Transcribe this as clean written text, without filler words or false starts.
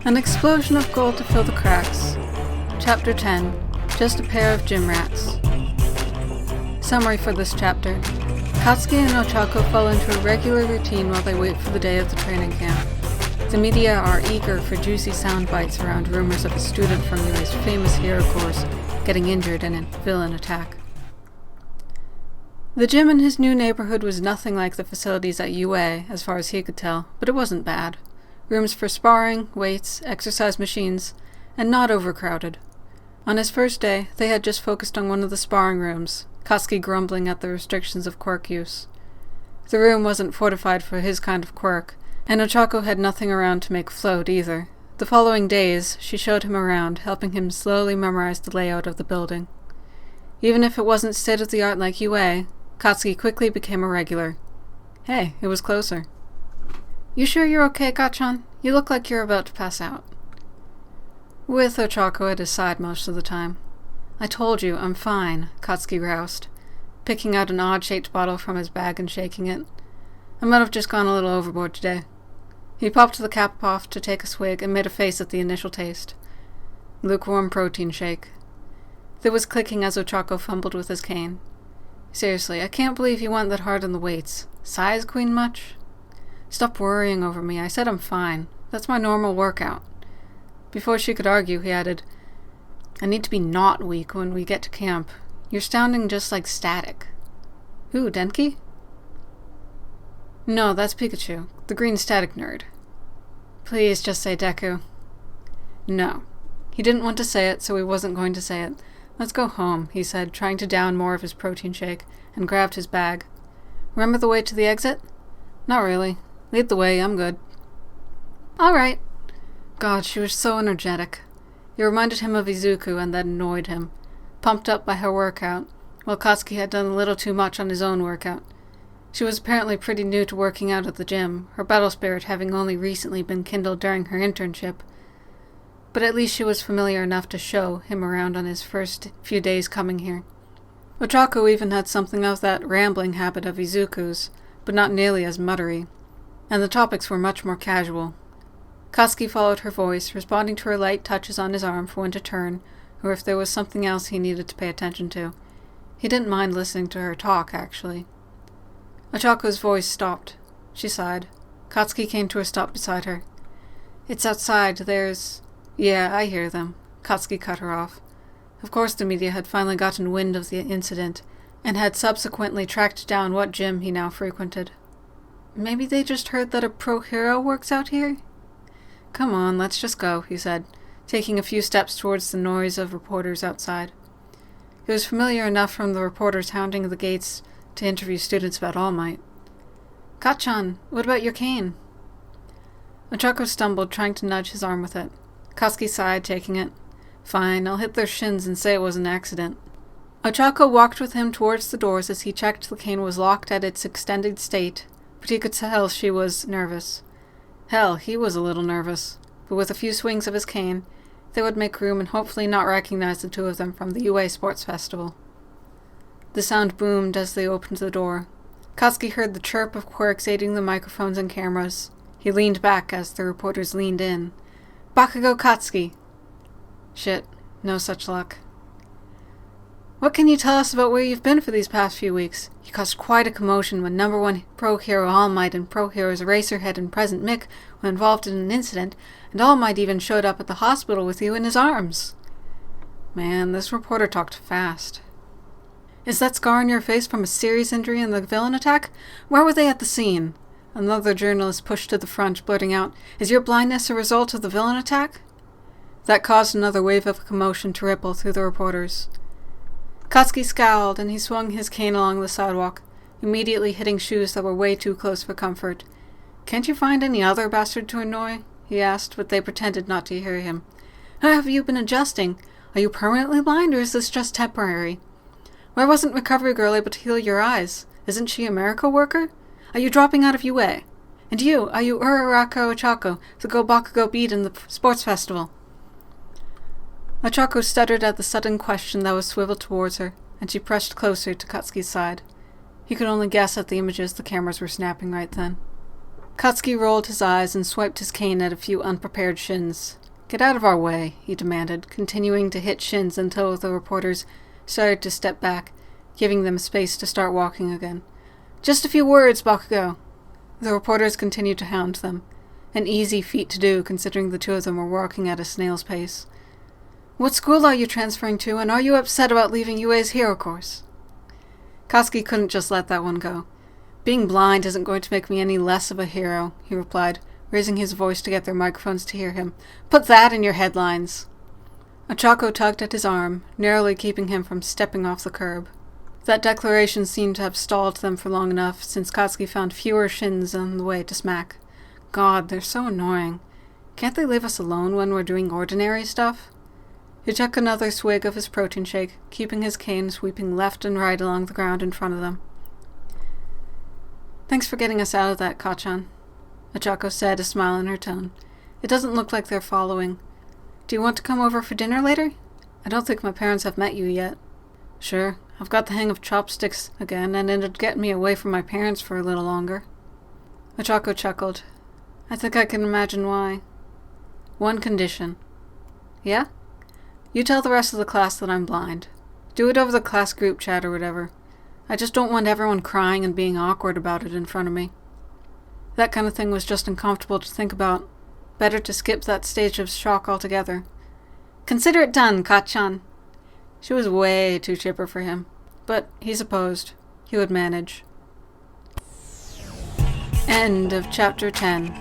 An explosion of gold to fill the cracks. Chapter 10. Just a pair of gym rats. Summary for this chapter. Katsuki and Ochako fall into a regular routine while they wait for the day of the training camp. The media are eager for juicy sound bites around rumors of a student from UA's famous hero course getting injured in a villain attack. The gym in his new neighborhood was nothing like the facilities at UA, as far as he could tell, but it wasn't bad. Rooms for sparring, weights, exercise machines, and not overcrowded. On his first day, they had just focused on one of the sparring rooms, Katsuki grumbling at the restrictions of quirk use. The room wasn't fortified for his kind of quirk, and Ochako had nothing around to make float either. The following days, she showed him around, helping him slowly memorize the layout of the building. Even if it wasn't state-of-the-art like UA, Katsuki quickly became a regular. Hey, it was closer. You sure you're okay, Gachan? You look like you're about to pass out. With Ochako at his side most of the time. I told you, I'm fine, Katsuki groused, picking out an odd-shaped bottle from his bag and shaking it. I might have just gone a little overboard today. He popped the cap off to take a swig and made a face at the initial taste. Lukewarm protein shake. There was clicking as Ochako fumbled with his cane. Seriously, I can't believe you went that hard on the weights. Size queen much? Stop worrying over me. I said I'm fine. That's my normal workout. Before she could argue, he added, I need to be not weak when we get to camp. You're sounding just like static. Who, Denki? No, that's Pikachu, the green static nerd. Please just say Deku. No. He didn't want to say it, so he wasn't going to say it. Let's go home, he said, trying to down more of his protein shake, and grabbed his bag. Remember the way to the exit? Not really. Lead the way, I'm good. All right. God, she was so energetic. It reminded him of Izuku, and that annoyed him. Pumped up by her workout, while Katsuki had done a little too much on his own workout. She was apparently pretty new to working out at the gym, her battle spirit having only recently been kindled during her internship. But at least she was familiar enough to show him around on his first few days coming here. Ochako even had something of that rambling habit of Izuku's, but not nearly as muttery, and the topics were much more casual. Katsuki followed her voice, responding to her light touches on his arm for when to turn, or if there was something else he needed to pay attention to. He didn't mind listening to her talk, actually. Ochako's voice stopped. She sighed. Katsuki came to a stop beside her. It's outside, there's... Yeah, I hear them. Katsuki cut her off. Of course the media had finally gotten wind of the incident, and had subsequently tracked down what gym he now frequented. Maybe they just heard that a pro hero works out here? Come on, let's just go, he said, taking a few steps towards the noise of reporters outside. It was familiar enough from the reporters hounding the gates to interview students about All Might. Gachan, what about your cane? Ochako stumbled, trying to nudge his arm with it. Katsuki sighed, taking it. Fine, I'll hit their shins and say it was an accident. Ochako walked with him towards the doors as he checked the cane was locked at its extended state, but he could tell she was nervous. Hell, he was a little nervous, but with a few swings of his cane, they would make room and hopefully not recognize the two of them from the UA Sports Festival. The sound boomed as they opened the door. Katsuki heard the chirp of quirks aiding the microphones and cameras. He leaned back as the reporters leaned in. Bakugo Katsuki! Shit, no such luck. What can you tell us about where you've been for these past few weeks? You caused quite a commotion when number one pro hero All Might and pro heroes Eraserhead and Present Mick were involved in an incident, and All Might even showed up at the hospital with you in his arms. Man, this reporter talked fast. Is that scar on your face from a serious injury in the villain attack? Where were they at the scene? Another journalist pushed to the front, blurting out, Is your blindness a result of the villain attack? That caused another wave of commotion to ripple through the reporters. Katsuki scowled, and he swung his cane along the sidewalk, immediately hitting shoes that were way too close for comfort. Can't you find any other bastard to annoy? He asked, but they pretended not to hear him. How have you been adjusting? Are you permanently blind, or is this just temporary? Why wasn't Recovery Girl able to heal your eyes? Isn't she a miracle worker? Are you dropping out of UA? And you, are you Uraraka Ochako, the Go Bakugo beat in the sports festival? Ochako stuttered at the sudden question that was swiveled towards her, and she pressed closer to Katsuki's side. He could only guess at the images the cameras were snapping right then. Katsuki rolled his eyes and swiped his cane at a few unprepared shins. "Get out of our way," he demanded, continuing to hit shins until the reporters started to step back, giving them space to start walking again. "Just a few words, Bakugo." The reporters continued to hound them, an easy feat to do considering the two of them were walking at a snail's pace. "What school are you transferring to, and are you upset about leaving UA's hero course?" Katsuki couldn't just let that one go. "Being blind isn't going to make me any less of a hero," he replied, raising his voice to get their microphones to hear him. "Put that in your headlines." Ochako tugged at his arm, narrowly keeping him from stepping off the curb. That declaration seemed to have stalled them for long enough, since Katsuki found fewer shins on the way to smack. God, they're so annoying. Can't they leave us alone when we're doing ordinary stuff? He took another swig of his protein shake, keeping his cane sweeping left and right along the ground in front of them. "Thanks for getting us out of that, Kachan," Ochako said, a smile in her tone. "It doesn't look like they're following. Do you want to come over for dinner later? I don't think my parents have met you yet." "Sure, I've got the hang of chopsticks again, and it'd get me away from my parents for a little longer." Ochako chuckled. "I think I can imagine why. One condition." "Yeah? You tell the rest of the class that I'm blind. Do it over the class group chat or whatever. I just don't want everyone crying and being awkward about it in front of me. That kind of thing was just uncomfortable to think about. Better to skip that stage of shock altogether." "Consider it done, Kachan." She was way too chipper for him, but he supposed he would manage. End of Chapter 10.